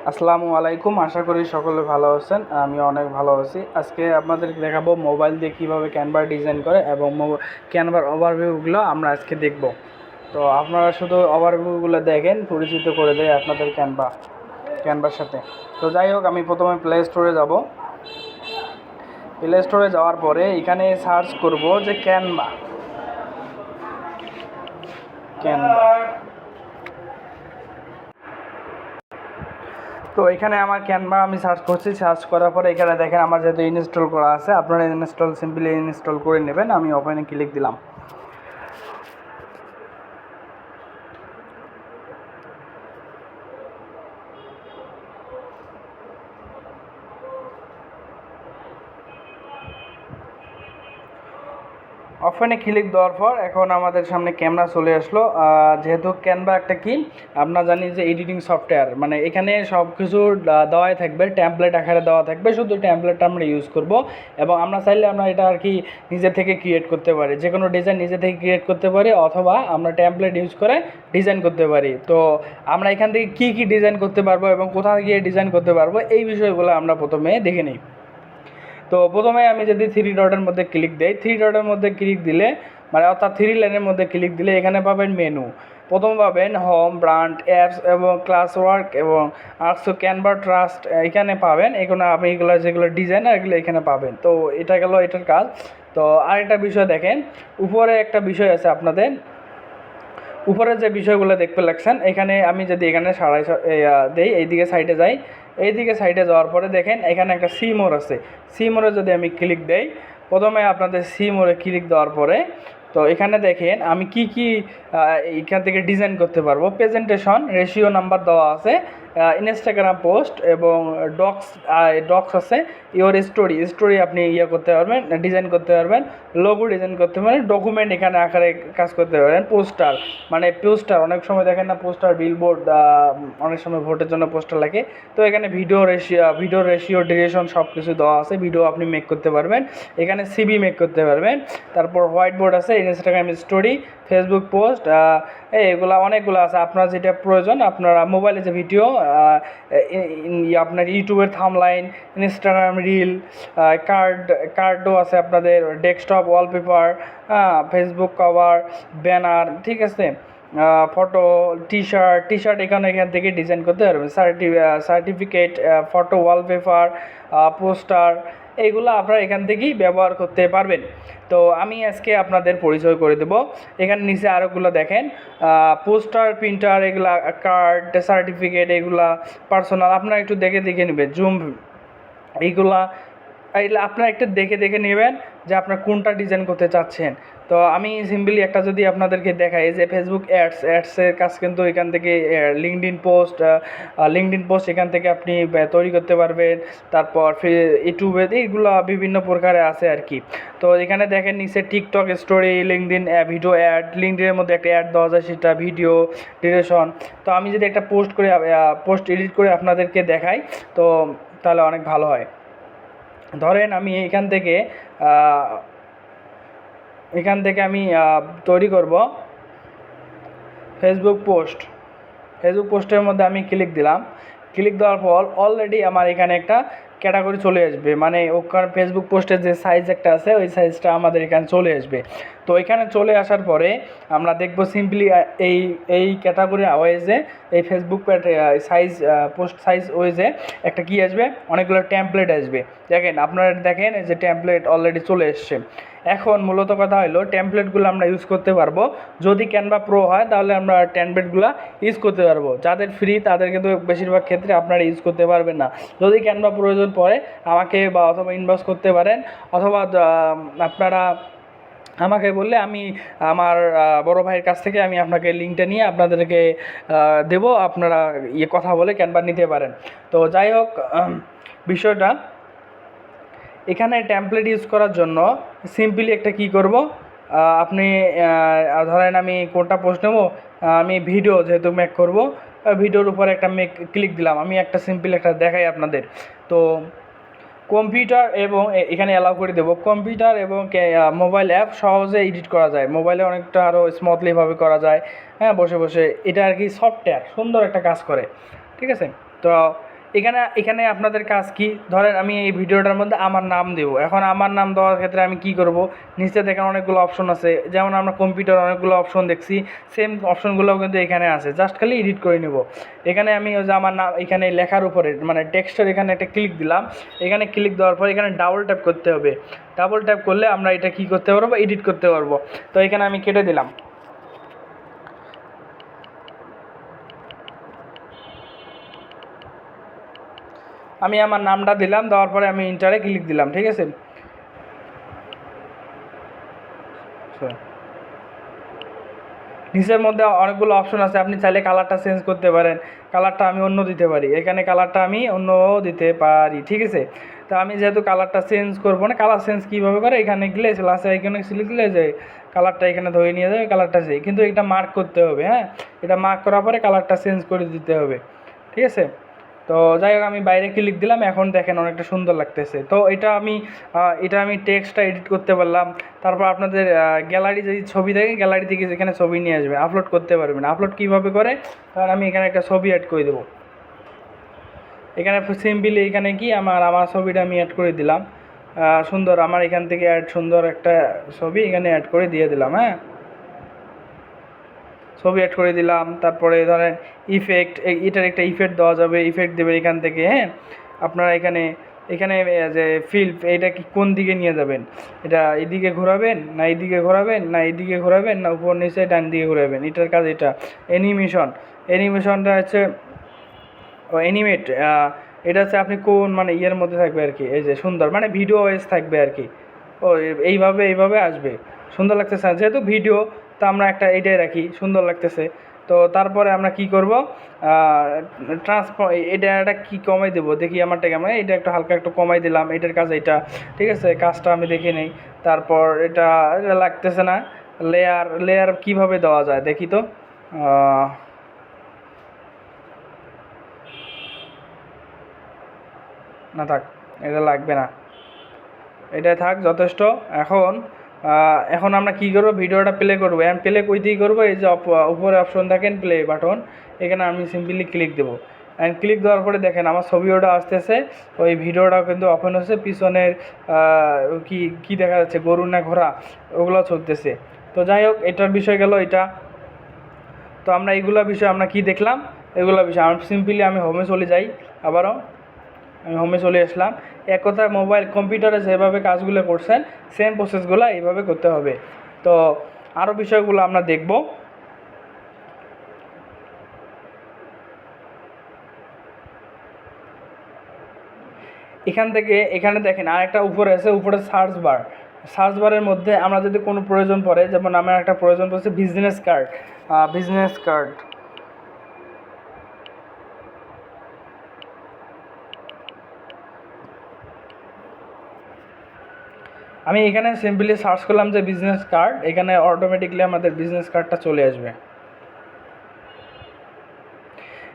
আসসালামু আলাইকুম, আশা করি সকলে ভালো আছেন। আমি অনেক ভালো আছি। আজকে আপনাদেরকে দেখাবো মোবাইল দিয়ে কীভাবে ক্যানভা ডিজাইন করে এবং ক্যানভার ওভারভিউগুলো আমরা আজকে দেখব। তো আপনারা শুধু ওভারভিউগুলো দেখেন, পরিচিত করে দেয় আপনাদের ক্যানভার সাথে। তো যাই হোক, আমি প্রথমে প্লে স্টোরে যাব। প্লে স্টোরে যাওয়ার পরে এখানে সার্চ করব যে ক্যানভা। তো এখানে আমার ক্যানভা আমি সার্চ করছি। সার্চ করার পরে এখানে দেখেন আমার যেহেতু ইনস্টল করা আছে, আপনারা সিম্পলি ইনস্টল করে নেবেন। আমি ওপেনে ক্লিক দিলাম। ওপেনে ক্লিক দেওয়ার পর এখন আমাদের সামনে ক্যামেরা চলে আসলো। যেহেতু ক্যানভা একটা কি আমরা জানি যে এডিটিং সফটওয়্যার, মানে এখানে সব কিছু দেওয়াই থাকবে, ট্যাম্পলেট আকারে দেওয়া থাকবে। শুধু ট্যাম্পলেটটা আমরা ইউজ করব এবং আমরা চাইলে আমরা এটা আর কি নিজে থেকে ক্রিয়েট করতে পারি, যে কোনো ডিজাইন নিজে থেকে ক্রিয়েট করতে পারি, অথবা আমরা ট্যাম্পলেট ইউজ করে ডিজাইন করতে পারি। তো আমরা এখান থেকে কী ডিজাইন করতে পারবো এবং কোথায় গিয়ে ডিজাইন করতে পারবো, এই বিষয়গুলো আমরা প্রথমে দেখে নিই। তো প্রথমে আমি যদি থ্রি ডটের মধ্যে ক্লিক দিই, থ্রি ডটের মধ্যে ক্লিক দিলে মানে অর্থাৎ থ্রি লাইনের মধ্যে ক্লিক দিলে এখানে পাবেন মেনু। প্রথম পাবেন হোম, ব্র্যান্ড, অ্যাপস এবং ক্লাস ওয়ার্ক এবং আর্টস ক্যানভা ট্রাস্ট এখানে পাবেন। এখানে আপনি এগুলো যেগুলো ডিজাইনার এগুলো এখানে পাবেন। তো এটা গেল এটার কাজ। তো আরেকটা বিষয় দেখেন, উপরে একটা বিষয় আছে আপনাদের, উপরে যে বিষয়গুলো দেখতে লাগছেন এখানে আমি যদি এখানে দেই, এইদিকে সাইডে যাই, এইদিকে সাইডে যাওয়ার পরে দেখেন এখানে একটা সি মোর আছে। সি মোরে যদি আমি ক্লিক দেই, প্রথমে আপনাদের সি মোরে ক্লিক দেওয়ার পরে তো এখানে দেখেন আমি কি এখান থেকে ডিজাইন করতে পারবো। প্রেজেন্টেশন, রেশিও নাম্বার দেওয়া আছে, ইনস্টাগ্রাম পোস্ট এবং ডক্স আছে, ইওর স্টোরি আপনি করতে পারবেন, ডিজাইন করতে পারবেন, লোগো ডিজাইন করতে পারবেন, ডকুমেন্ট এখানে আকারে কাজ করতে পারবেন, পোস্টার মানে অনেক সময় দেখেন না পোস্টার, বিলবোর্ড, অনেক সময় ভোটের জন্য পোস্টার লাগে। তো এখানে ভিডিও রেশিও ডিউরেশন সব কিছু দেওয়া আছে। ভিডিও আপনি মেক করতে পারবেন, এখানে সিবি মেক করতে পারবেন। তারপর হোয়াইট বোর্ড আছে, ইনস্টাগ্রাম স্টোরি, ফেসবুক পোস্ট, এগুলো অনেকগুলো আছে। আপনার যেটা প্রয়োজন, আপনারা মোবাইলে যে ভিডিও, আপনার ইউটিউবের থাম্বনেইল, ইনস্টাগ্রাম রিল, কার্ডও আছে আপনাদের, desktop wallpaper, Facebook cover, banner, ঠিক আছে, ফটো, টি শার্ট এখান থেকে ডিজাইন করতে পারবেন। সার্টিফিকেট, ফটো, ওয়ালপেপার, পোস্টার, এইগুলো আপনারা এখান থেকেই ব্যবহার করতে পারবেন। তো আমি আজকে আপনাদের পরিচয় করে দেব। এখানে নিচে আরোগুলো দেখেন, পোস্টার, প্রিন্টার, এগুলা কার্ড, সার্টিফিকেট, এগুলা পার্সোনাল, আপনারা একটু দেখে নেবেন। জুম, এইগুলা আপনারা একটু দেখে নেবেন যে আপনার কোনটা ডিজাইন করতে চাচ্ছেন। তো আমি সিম্পলি একটা যদি আপনাদেরকে দেখাই যে ফেসবুক অ্যাডসের কাজ কিন্তু এখান থেকে লিঙ্কডইন পোস্ট এখান থেকে আপনি তৈরি করতে পারবেন। তারপর ইউটিউবে এইগুলো বিভিন্ন প্রকারে আছে আর কি। তো এখানে দেখেন নিচে TikTok story, LinkedIn video ad, লিঙ্কডইনের মধ্যে একটা অ্যাড দেওয়া যায়, সেটা ভিডিও ডিউরেশন। তো আমি যদি একটা পোস্ট এডিট করে আপনাদেরকে দেখাই তো তাহলে অনেক ভালো হয়। ধরেন আমি এখান থেকে আমি তৈরি করব ফেসবুক পোস্টের মধ্যে আমি ক্লিক দিলাম। ক্লিক দেওয়ার পর অলরেডি আমার এখানে একটা ক্যাটাগরি চলে আসবে, মানে ওখানে ফেসবুক পোস্টের যে সাইজ একটা আছে ওই সাইজটা আমাদের এখানে চলে আসবে। তো এখানে চলে আসার পরে আমরা দেখব সিম্পলি এই ক্যাটাগরি ওয়েজে, এই ফেসবুক পোস্ট সাইজ ওয়েজে একটা কি আসবে, অনেকগুলো টেমপ্লেট আসবে। আপনারা দেখেন এই যে টেমপ্লেট অলরেডি চলে এসছে। এখন মূলত কথা হলো টেমপ্লেটগুলো আমরা ইউজ করতে পারবো। যদি ক্যানভা প্রো হয় তাহলে আমরা টেমপ্লেটগুলো ইউজ করতে পারবো। যাদের ফ্রি তাদের কিন্তু বেশিরভাগ ক্ষেত্রে আপনারা ইউজ করতে পারবেন না। যদি ক্যানভা প্রয়োজন পড়ে আমাকে অথবা ইনবক্স করতে পারেন, অথবা আপনারা আমাকে বললে আমি আমার বড় ভাইয়ের কাছ থেকে আমি আপনাকে লিঙ্কটা নিয়ে আপনাদেরকে দেবো, আপনারা কথা বলে ক্যানভা নিতে পারেন। তো যাই হোক, বিষয়টা এখানে টেমপ্লেট ইউজ করার জন্য সিম্পলি একটা কি করব, আপনি ধরেন আমি কোনটা পোস্ট নেব, আমি ভিডিও যেহেতু মেক করব, ভিডিওর উপরে একটা ক্লিক দিলাম। আমি একটা সিম্পল একটা দেখাই আপনাদের। তো কম্পিউটার এবং এখানে অ্যালাউ করে দেবো, কম্পিউটার এবং মোবাইল অ্যাপ সহজে এডিট করা যায়, মোবাইলে অনেকটা আরও স্মুথলিভাবে করা যায়, হ্যাঁ, বসে এটা আর কি সফটওয়্যার সুন্দর একটা কাজ করে, ঠিক আছে। তো এখানে এখানে আপনাদের কাজ কি, ধরেন আমি এই ভিডিওটার মধ্যে আমার নাম দেব। এখন আমার নাম দেওয়ার ক্ষেত্রে আমি কি করব, নিচে দেখেন অনেকগুলো অপশন আছে, যেমন আমরা কম্পিউটার অনেকগুলো অপশন দেখছি, সেম অপশনগুলোও কিন্তু এখানে আছে, জাস্ট খালি এডিট করে নেব। এখানে আমি ওই যে আমার নাম এখানে লেখার উপরে মানে টেক্সটের এখানে একটা ক্লিক দিলাম, এখানে ক্লিক দেওয়ার পর এখানে ডাবল ট্যাপ করতে হবে। ডাবল ট্যাপ করলে আমরা এটা কি করতে পারবো, এডিট করতে পারবো। তো এখানে আমি কেটে দিলাম, আমি আমার নামটা দিলাম, দেওয়ার পরে আমি ইন্টারে ক্লিক দিলাম, ঠিক আছে। নিচের মধ্যে অনেকগুলো অপশন আছে, আপনি চাইলে কালারটা চেঞ্জ করতে পারেন, কালারটা আমি অন্য দিতে পারি, এখানে কালারটা আমি অন্য দিতে পারি, ঠিক আছে। তো আমি যেহেতু কালারটা চেঞ্জ করবো না, কালার চেঞ্জ কীভাবে করে, এখানে গেলে লাস্টে এখানে সিলেক্ট দিলে যে কালারটা এখানে ধরে নিয়ে যাবে, কালারটা সেই, কিন্তু এটা মার্ক করতে হবে, হ্যাঁ, এটা মার্ক করার পরে কালারটা চেঞ্জ করে দিতে হবে, ঠিক আছে। তো যাই হোক আমি বাইরে ক্লিক দিলাম, এখন দেখেন অনেকটা সুন্দর লাগতেছে। তো এটা আমি টেক্সটটা এডিট করতে পারলাম। তারপর আপনাদের গ্যালারি যদি ছবি থাকে, গ্যালারি থেকে যেখানে ছবি নিয়ে আসবে, আপলোড করতে পারবেন। আপলোড কীভাবে করে, কারণ আমি এখানে একটা ছবি অ্যাড করে দেবো। এখানে সিম্পলি এখানে কি আমার ছবিটা আমি অ্যাড করে দিলাম, সুন্দর আমার এখান থেকে সুন্দর একটা ছবি এখানে অ্যাড করে দিয়ে দিলাম, হ্যাঁ, ছবি অ্যাড করে দিলাম। তারপরে ধরেন ইফেক্ট, এটার একটা ইফেক্ট দেওয়া যাবে, ইফেক্ট দেবেন এখান থেকে, হ্যাঁ। আপনারা এখানে এখানে যে ফিল্ড, এটা কি কোন দিকে নিয়ে যাবেন, এটা এইদিকে ঘোরাবেন না এইদিকে ঘোরাবেন না এইদিকে ঘোরাবেন না উপর নিচে ডান দিকে ঘোরাবেন, এটার কাজ এটা। অ্যানিমেশনটা হচ্ছে অ্যানিমেট, এটা হচ্ছে আপনি কোন মানে ইয়ের মধ্যে থাকবে আর কি, এই যে সুন্দর মানে ভিডিও ওয়েস থাকবে আর কি। ও এইভাবে আসবে, সুন্দর লাগতেছে যেহেতু ভিডিও, তো আমরা একটা এটাই রাখি, সুন্দর লাগতেছে। তো তারপরে আমরা কি করব, এটা কি কমাই দেবো, দেখি আমারটা কেমন, এটা একটু হালকা একটু কমাই দিলাম, এটার কাজ এটা, ঠিক আছে। কাজটা আমি দেখে নেই। তারপর এটা লাগতেছে না, লেয়ার কিভাবে দেওয়া যায় দেখি তো, না থাক, এটা লাগবে না, এটাই থাক যথেষ্ট। এখন আমরা কি করব, ভিডিওটা প্লে করবো। এখন প্লে কই দিয়ে করবো, এই যে উপরে অপশন দেখেন প্লে বাটন, এখানে আমি সিম্পলি ক্লিক দেবো। অ্যান্ড ক্লিক দেওয়ার পরে দেখেন আমার ছবিটা আসতেছে, ওই ভিডিওটাও কিন্তু ওপেন হচ্ছে, পিছনের কি দেখা যাচ্ছে, গরু না ঘোড়া, ওগুলো চলতেছে। তো যাই হোক, এটার বিষয় গেল এটা। তো আমরা এইগুলো বিষয় আমরা কি দেখলাম, এগুলো বিষয় আমি সিম্পলি আমি হোমে চলে যাই, আবারও আমি হোমে চলে আসলাম। এক কথায় মোবাইল কম্পিউটারে যেভাবে কাজগুলো করছেন, সেম প্রসেসগুলো এইভাবে করতে হবে। তো আরও বিষয়গুলো আমরা দেখব। এখানে দেখেন আরেকটা উপরে আছে, উপরে সার্চ বারের মধ্যে আমরা যদি কোনো প্রয়োজন পড়ে, যেমন আমার একটা প্রয়োজন পড়ছে বিজনেস কার্ড। আমি এখানে সিম্পলি সার্চ করলাম যে বিজনেস কার্ড, এখানে অটোমেটিকলি আমাদের বিজনেস কার্ডটা চলে আসবে।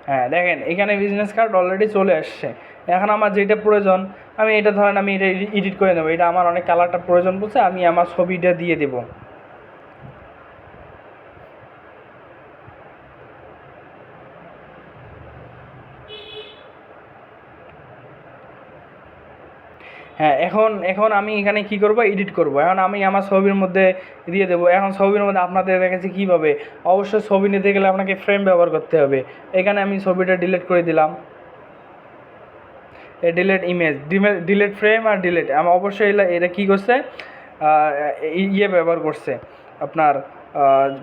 হ্যাঁ দেখেন এখানে বিজনেস কার্ড অলরেডি চলে আসছে। এখন আমার যেটা প্রয়োজন, আমি এটা ধরেন আমি এটা এডিট করে নেবো, এটা আমার অনেক কালারটা প্রয়োজন বলছে, আমি আমার ছবিটা দিয়ে দেবো। হ্যাঁ এখন আমি এখানে কি করব, এডিট করব। এখন আমি আমার ছবির মধ্যে দিয়ে দেবো। এখন ছবির মধ্যে আপনাদের দেখেছি কীভাবে, অবশ্যই ছবি নিতে গেলে আপনাকে ফ্রেম ব্যবহার করতে হবে। এখানে আমি ছবিটা ডিলিট করে দিলাম, ডিলেট ইমেজ, ডিলেট ফ্রেম আর ডিলেট। আমার অবশ্যই এটা কী করছে, ব্যবহার করছে আপনার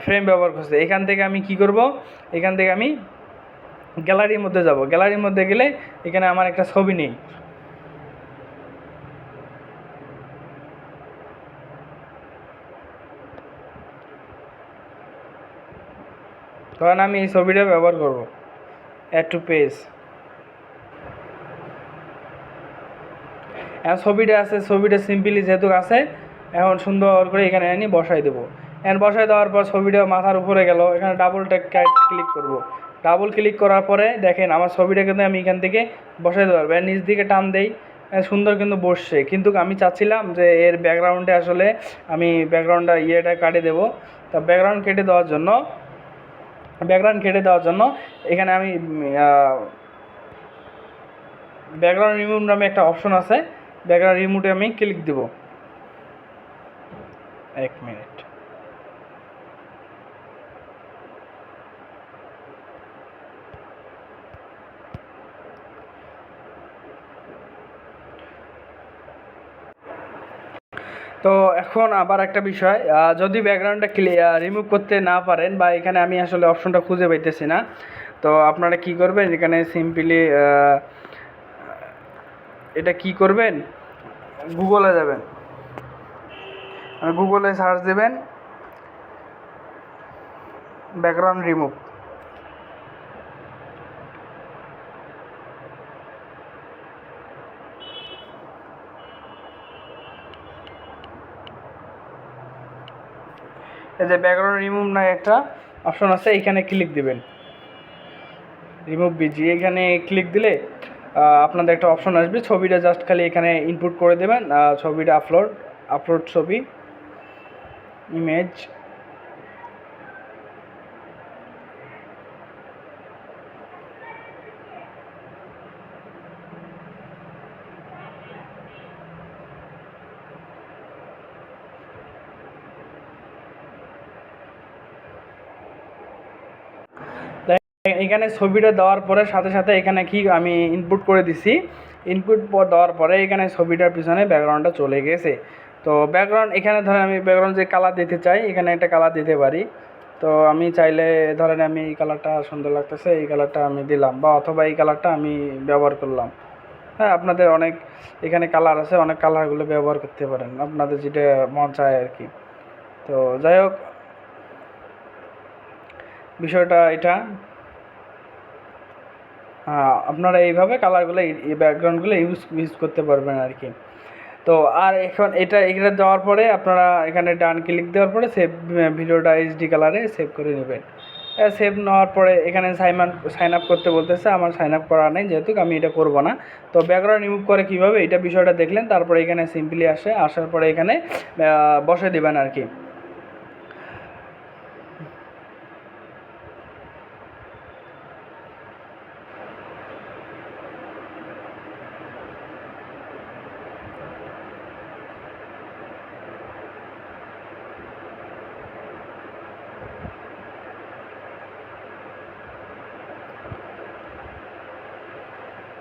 ফ্রেম ব্যবহার করছে। এখান থেকে আমি কি করব, এখান থেকে আমি গ্যালারির মধ্যে যাব। গ্যালারির মধ্যে গেলে এখানে আমার একটা ছবি নেই, তখন আমি এই ছবিটা ব্যবহার করব, অ্যাড টু পেজ। এখন ছবিটা আছে, ছবিটা সিম্পলি যেহেতু আছে, এখন সুন্দর করে এখানে আনি বসাই দেবো। এখন বসাই দেওয়ার পর ছবিটা মাথার উপরে গেল, এখানে ডাবল ক্লিক করব। ডাবল ক্লিক করার পরে দেখেন আমার ছবিটা কিন্তু আমি এখান থেকে বসাই দিতে পারবো। নিচ দিকে টান দেই, সুন্দর কিন্তু বসছে। কিন্তু আমি চাচ্ছিলাম যে এর ব্যাকগ্রাউন্ডে আসলে আমি ব্যাকগ্রাউন্ডটা কেটে দেবো। তা ব্যাকগ্রাউন্ড কেটে দেওয়ার জন্য এখানে আমি ব্যাকগ্রাউন্ড রিমুভ নামে একটা অপশন আছে, ব্যাকগ্রাউন্ড রিমুভে আমি ক্লিক দেব। 1 মিনিট। তো এখন আবার একটা বিষয়, যদি ব্যাকগ্রাউন্ডটা রিমুভ করতে না পারেন বা এখানে আমি আসলে অপশনটা খুঁজে পাইতেছি না, তো আপনারা কি করবেন, এখানে সিম্পলি এটা কি করবেন, গুগলে যাবেন, গুগলে সার্চ দেবেন ব্যাকগ্রাউন্ড রিমুভ। এই যে ব্যাকগ্রাউন্ড রিমুভ না একটা অপশন আছে, এখানে ক্লিক দিবেন, রিমুভ বিজি। এখানে ক্লিক দিলে আপনাদের একটা অপশন আসবে, ছবিটা জাস্ট খালি এখানে ইনপুট করে দেবেন, ছবিটা আপলোড ছবি, ইমেজ, এখানে ছবিটা দেওয়ার পরে সাথে সাথে এখানে কি আমি ইনপুট করে দিছি, ইনপুট দেওয়ার পরে এখানে ছবিটার পিছনে ব্যাকগ্রাউন্ডটা চলে গেছে। তো ব্যাকগ্রাউন্ড এখানে ধরেন আমি ব্যাকগ্রাউন্ড যে কালার দিতে চাই, এখানে একটা কালার দিতে পারি। তো আমি চাইলে ধরেন আমি এই কালারটা সুন্দর লাগতেছে, এই কালারটা আমি দিলাম, বা অথবা এই কালারটা আমি ব্যবহার করলাম। হ্যাঁ, আপনাদের অনেক এখানে কালার আছে, অনেক কালারগুলো ব্যবহার করতে পারেন আপনাদের যেটা মন চায় আর কি। তো যাই হোক, বিষয়টা এটা, আপনারা এইভাবে কালারগুলো এই ব্যাকগ্রাউন্ডগুলো ইউজ করতে পারবেন আর কি। তো আর এখন এটা দেওয়ার পরে আপনারা এখানে ডান ক্লিক দেওয়ার পরে সেভ ভিডিওটা এইচডি কালারে সেভ করে নেবেন। সেভ নেওয়ার পরে এখানে সাইন আপ করতে বলতেছে, আমার সাইন আপ করা নেই যেহেতু আমি এটা করব না। তো ব্যাকগ্রাউন্ড রিমুভ করে কীভাবে এটা বিষয়টা দেখলেন, তারপরে এখানে সিম্পলি আসার পরে এখানে বসে দেবেন আর কি।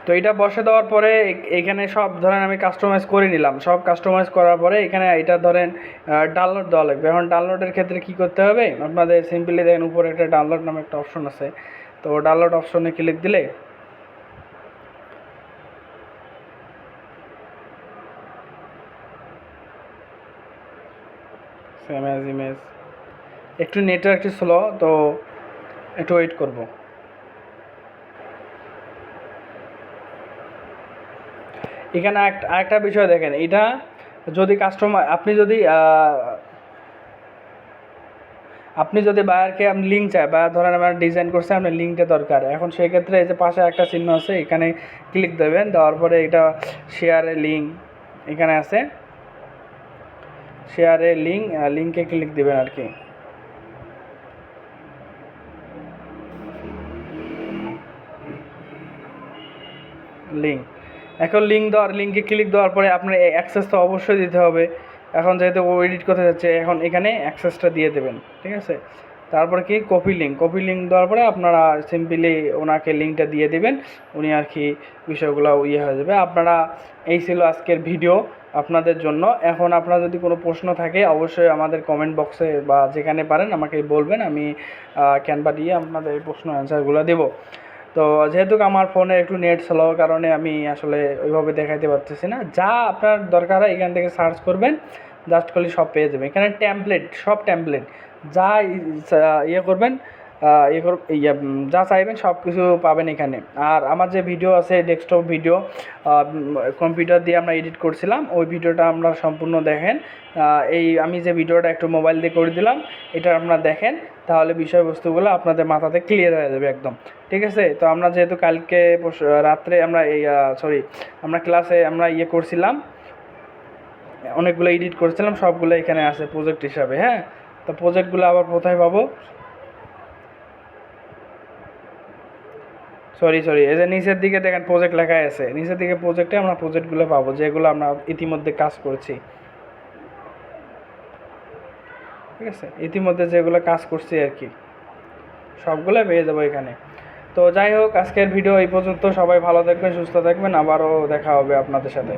তো এটা বসে দেওয়ার পরে এখানে সব ধরেন আমি কাস্টমাইজ করে নিলাম, সব কাস্টমাইজ করার পরে এখানে এটা ধরেন ডাউনলোড দেওয়া লাগবে। এখন ডাউনলোডের ক্ষেত্রে কি করতে হবে, আপনাদের সিম্পলি দেখেন উপরে একটা ডাউনলোড নামে একটা অপশন আছে, তো ডাউনলোড অপশনে ক্লিক দিলে সেম অ্যাজ ইমেজ, একটু নেটওয়ার্ক একটু স্লো, তো একটু ওয়েট করব। এখানে আরেকটা বিষয় দেখেন, এটা যদি কাস্টমার আপনি যদি বায়ারকে আপনি লিঙ্ক চায়, বা ধরেন আমার ডিজাইন করছে আপনার লিঙ্কটা দরকার, এখন সেক্ষেত্রে এই যে পাশে একটা চিহ্ন আছে, এখানে ক্লিক দেবেন, দেওয়ার পরে এটা শেয়ারের লিঙ্ক এখানে আছে, শেয়ারের লিঙ্কে ক্লিক দেবেন আর কি। এখন লিঙ্কে ক্লিক দেওয়ার পরে আপনার অ্যাক্সেস তো অবশ্যই দিতে হবে। এখন যেহেতু ও এডিট করতে যাচ্ছে, এখন এখানে অ্যাক্সেসটা দিয়ে দেবেন, ঠিক আছে। তারপরে কি কপি লিঙ্ক দেওয়ার পরে আপনারা সিম্পলি ওনাকে লিঙ্কটা দিয়ে দেবেন, উনি আর কি বিষয়গুলো হয়ে যাবে। আপনারা এই ছিল আজকের ভিডিও আপনাদের জন্য। এখন আপনার যদি কোনো প্রশ্ন থাকে অবশ্যই আমাদের কমেন্ট বক্সে বা যেখানে পারেন আমাকে বলবেন, আমি ক্যানভা দিয়ে আপনাদের এই প্রশ্ন অ্যান্সারগুলো দেবো। তো যেহেতু আমার ফোনে একটু নেট স্লো কারণে আমি আসলে ওইভাবে দেখাইতে পারতেছি না। যা আপনার দরকার হয় এখান থেকে সার্চ করবেন, জাস্ট করলে সব পেয়ে যাবেন। এখানে সব ট্যাম্পলেট যা করবেন, যা চাইবেন সব কিছু পাবেন এখানে। আর আমার যে ভিডিও আছে ডেস্কটপ ভিডিও, কম্পিউটার দিয়ে আমরা এডিট করছিলাম, ওই ভিডিওটা আমরা সম্পূর্ণ দেখেন। আমি যে ভিডিওটা একটু মোবাইল দিয়ে করে দিলাম, এটা আপনারা দেখেন, তাহলে বিষয়বস্তুগুলো আপনাদের মাথাতে ক্লিয়ার হয়ে যাবে একদম, ঠিক আছে। তো আমরা যেহেতু কালকে রাত্রে আমরা আমরা ক্লাসে আমরা করছিলাম, অনেকগুলো এডিট করছিলাম, সবগুলো এখানে আছে প্রজেক্ট হিসাবে। হ্যাঁ, তো প্রজেক্টগুলো আবার কোথায় পাবো, সরি এই যে নিচের দিকে দেখেন প্রজেক্ট লেখা আছে, নিচের দিকে প্রজেক্টে আমরা প্রজেক্টগুলো পাবো যেগুলো আমরা ইতিমধ্যে কাজ করছি। ঠিক আছে, ইতিমধ্যে যেগুলো কাজ করছি আর কি সবগুলো পেয়ে যাবো এখানে। তো যাই হোক, আজকের ভিডিও এই পর্যন্ত। সবাই ভালো থাকবেন, সুস্থ থাকবেন, আবারও দেখা হবে আপনাদের সাথে।